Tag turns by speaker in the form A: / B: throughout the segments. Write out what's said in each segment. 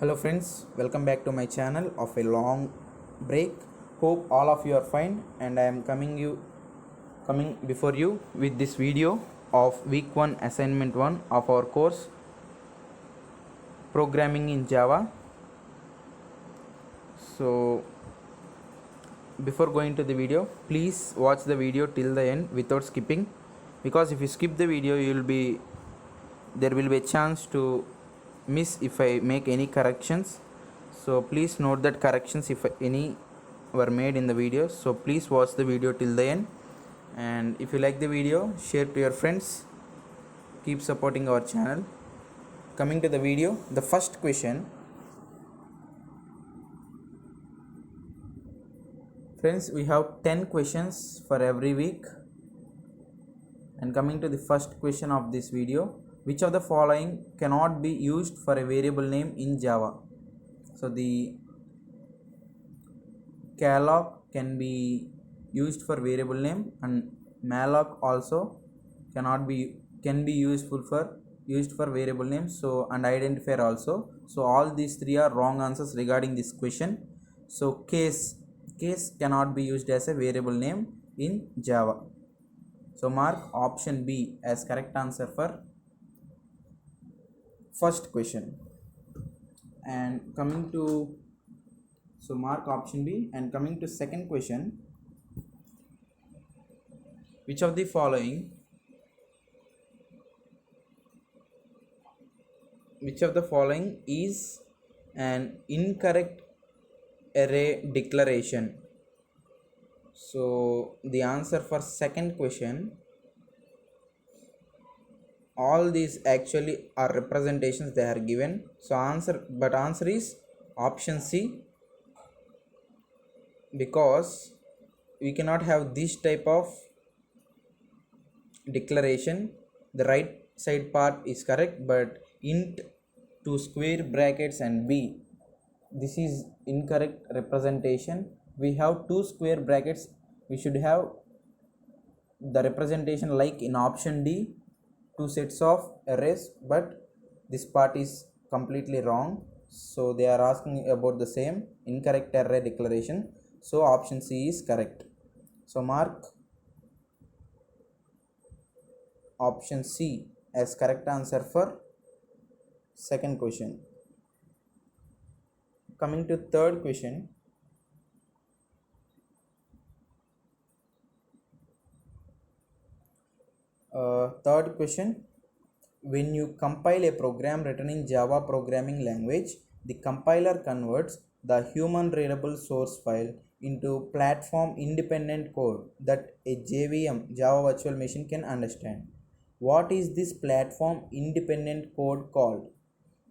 A: Hello friends, welcome back to my channel of a long break. Hope all of you are fine, and I am coming before you with this video of week 1 assignment 1 of our course programming in Java. So before going to the video, please watch the video till the end without skipping, because if you skip the video there will be a chance to miss if I make any corrections. So please note that corrections if any were made in the video. So please watch the video till the end, and if you like the video, share to your friends. Keep supporting our channel. Coming to the video, the first question. Friends, we have 10 questions for every week. And coming to the first question of this video, which of the following cannot be used for a variable name in Java? So the calloc can be used for variable name, and malloc also can be used for variable name. So and identifier also. So all these three are wrong answers regarding this question. So case cannot be used as a variable name in Java. So mark option B as correct answer for first question. And coming to mark option B, and coming to second question, which of the following is an incorrect array declaration? So the answer for second question, all these actually are representations they are given. So answer is option C, because we cannot have this type of declaration. The right side part is correct, but int to square brackets and b, this is incorrect representation. We have two square brackets. We should have the representation like in option D, two sets of arrays, but this part is completely wrong. So they are asking about the same incorrect array declaration. So option C is correct. So mark option C as correct answer for second question. Coming to third question. Third question, when you compile a program written in Java programming language, the compiler converts the human readable source file into platform independent code that a JVM, Java Virtual Machine, can understand. What is this platform independent code called?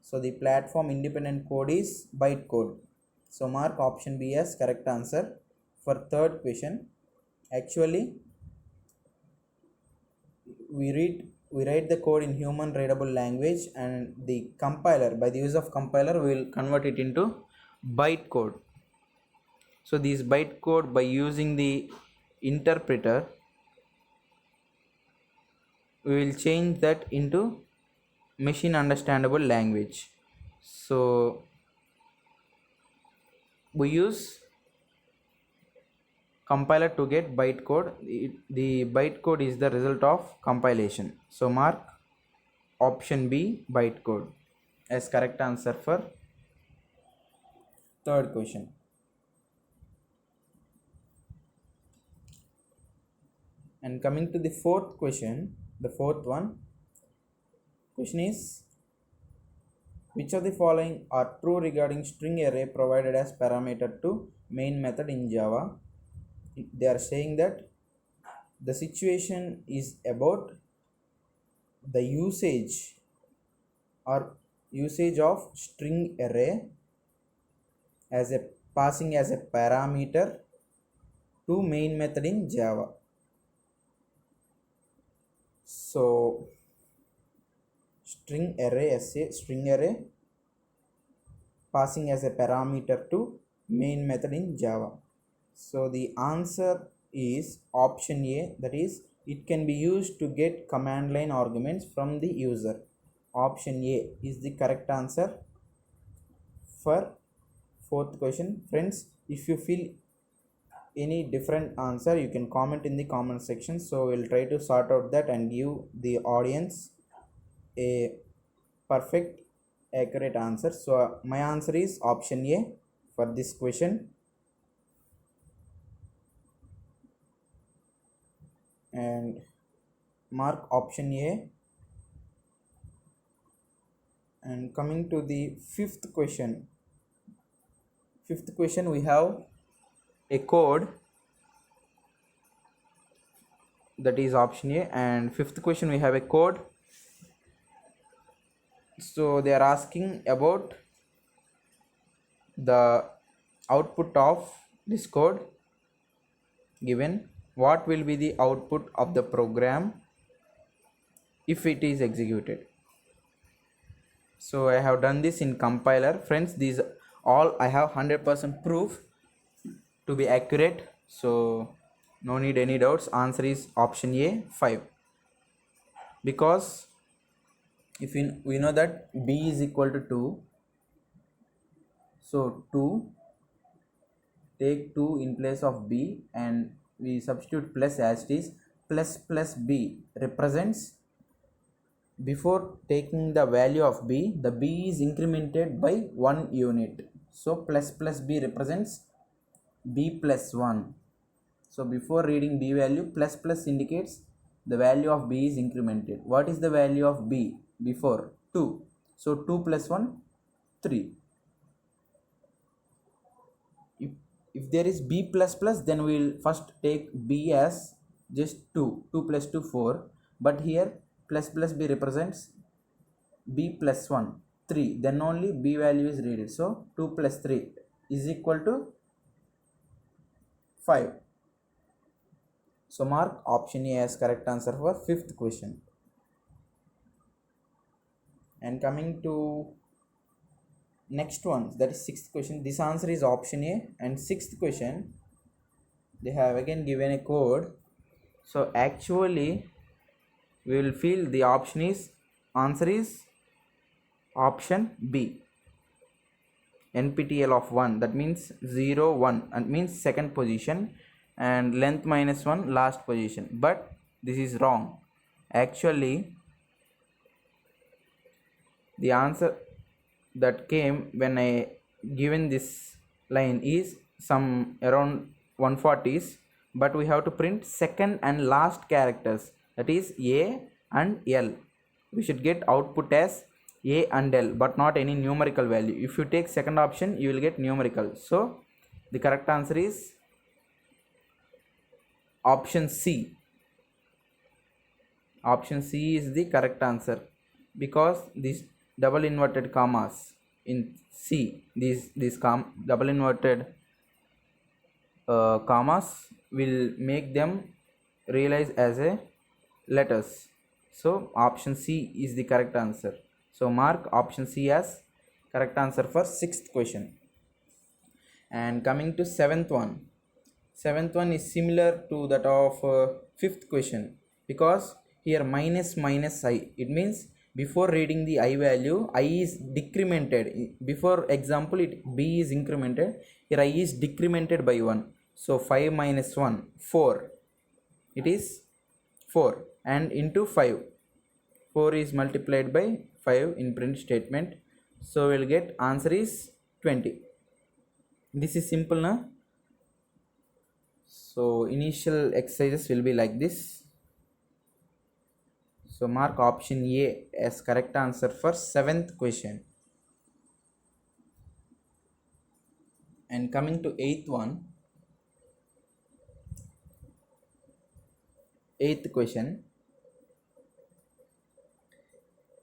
A: So the platform independent code is bytecode. So mark option B as correct answer for third question. Actually, we write the code in human readable language, and the compiler, by the use of compiler, we will convert it into bytecode. So this bytecode, by using the interpreter, we will change that into machine understandable language. So we use compiler to get bytecode. The bytecode is the result of compilation. So mark option B, bytecode, as correct answer for third question. And coming to the fourth question, the fourth one, question is, which of the following are true regarding string array provided as parameter to main method in Java? They are saying that the situation is about the usage of string array as a passing as a parameter to main method in Java. So string array passing as a parameter to main method in Java. So the answer is option A, that is, it can be used to get command line arguments from the user. Option A is the correct answer for fourth question. Friends, if you feel any different answer, you can comment in the comment section, so we'll try to sort out that and give the audience a perfect accurate answer. So my answer is option A for this question, and mark option A. And coming to the fifth question, we have a code, that is option A. And fifth question we have a code. So they are asking about the output of this code given. What will be the output of the program if it is executed? So I have done this in compiler. Friends, these all I have 100% proof to be accurate, so no need any doubts. Answer is option A, 5, because if we know that B is equal to 2, so 2, take 2 in place of B and we substitute plus as it is. Plus B represents, before taking the value of B, the B is incremented by 1 unit. So plus B represents B plus 1. So before reading B value, plus indicates the value of B is incremented. What is the value of B before? 2. So 2 plus 1, 3. If there is B plus plus, then we will first take B as just 2. 2 plus 2, 4. But here plus B represents B plus 1, 3. Then only B value is read. So 2 plus 3 is equal to 5. So mark option A as correct answer for fifth question. And coming to next one, that is sixth question. This answer is option A. And sixth question, they have again given a code. So actually we will feel the answer is option B, NPTL of 1, that means 0 1, and means second position, and length minus 1 last position. But this is wrong. Actually the answer that came when I given this line is some around 140s, but we have to print second and last characters, that is A and L. We should get output as A and L, but not any numerical value. If you take second option, you will get numerical. So the correct answer is option C. Option C is the correct answer, because these double inverted commas in C, these double inverted commas will make them realize as a letters. So option C is the correct answer. So mark option C as correct answer for sixth question. And coming to seventh one is similar to that of fifth question, because here minus I, it means before reading the I value, I is decremented. Before example, B is incremented, here I is decremented by 1. So 5 minus 1, 4. It is 4, and into 5. 4 is multiplied by 5 in print statement. So we'll get answer is 20. This is simple, na? So initial exercises will be like this. So mark option A as correct answer for seventh question. And coming to eighth question.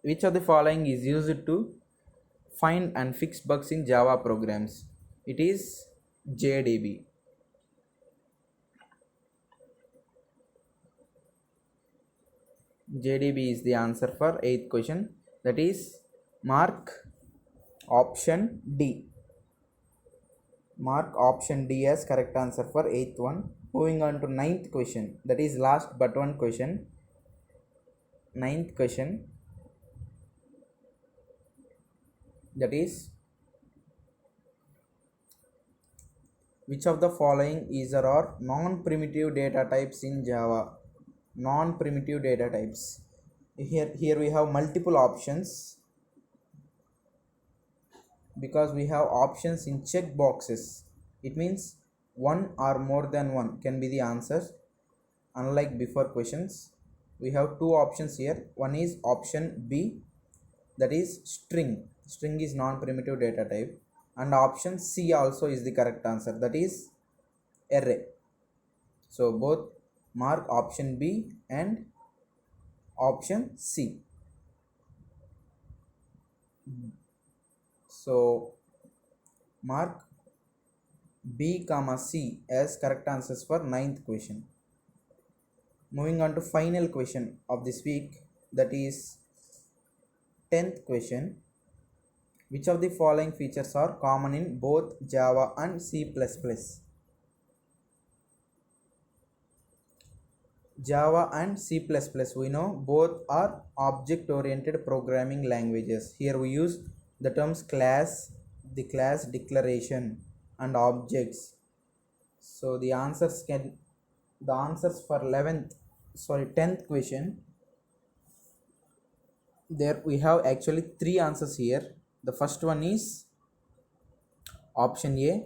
A: Which of the following is used to find and fix bugs in Java programs? It is JDB. JDB is the answer for 8th question, that is mark option D. Mark option D as correct answer for 8th one. Moving on to 9th question, that is last but one question. 9th question, that is Which of the following is or are non-primitive data types in Java? Non-primitive data types. Here we have multiple options because we have options in check boxes. It means one or more than one can be the answer. Unlike before questions, we have two options here. One is option B, that is string. String is non-primitive data type. And option C also is the correct answer, that is array. So both mark option B and option C. So mark B comma C as correct answers for 9th question. Moving on to final question of this week, that is 10th question. Which of the following features are common in both Java and C++? Java and C++, we know both are object oriented programming languages. Here we use the terms class, the class declaration and objects. So the answers for 10th question, there we have actually three answers here. The first one is option A,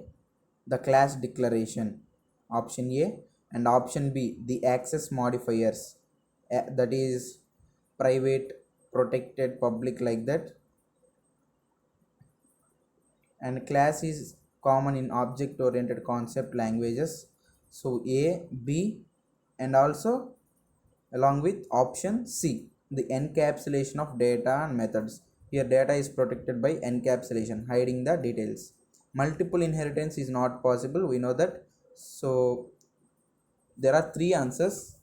A: the class declaration. Option A. And option B, the access modifiers, that is private, protected, public, like that. And class is common in object oriented concept languages. So A, B, and also along with option C, the encapsulation of data and methods. Here data is protected by encapsulation, hiding the details. Multiple inheritance is not possible, we know that. So there are three answers.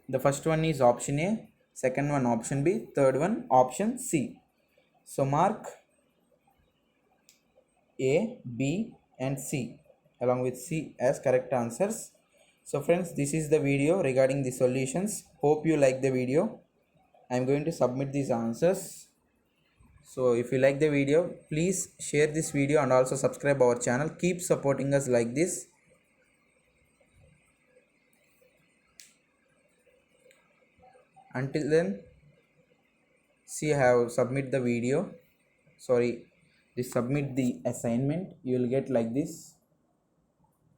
A: The first one is option A, second one option B, third one option C. So mark A, B and C along with C as correct answers. So friends, this is the video regarding the solutions. Hope you like the video. I am going to submit these answers. So if you like the video, please share this video and also subscribe our channel. Keep supporting us like this. Until then, see, I have submit the video. Sorry, just submit the assignment. You will get like this.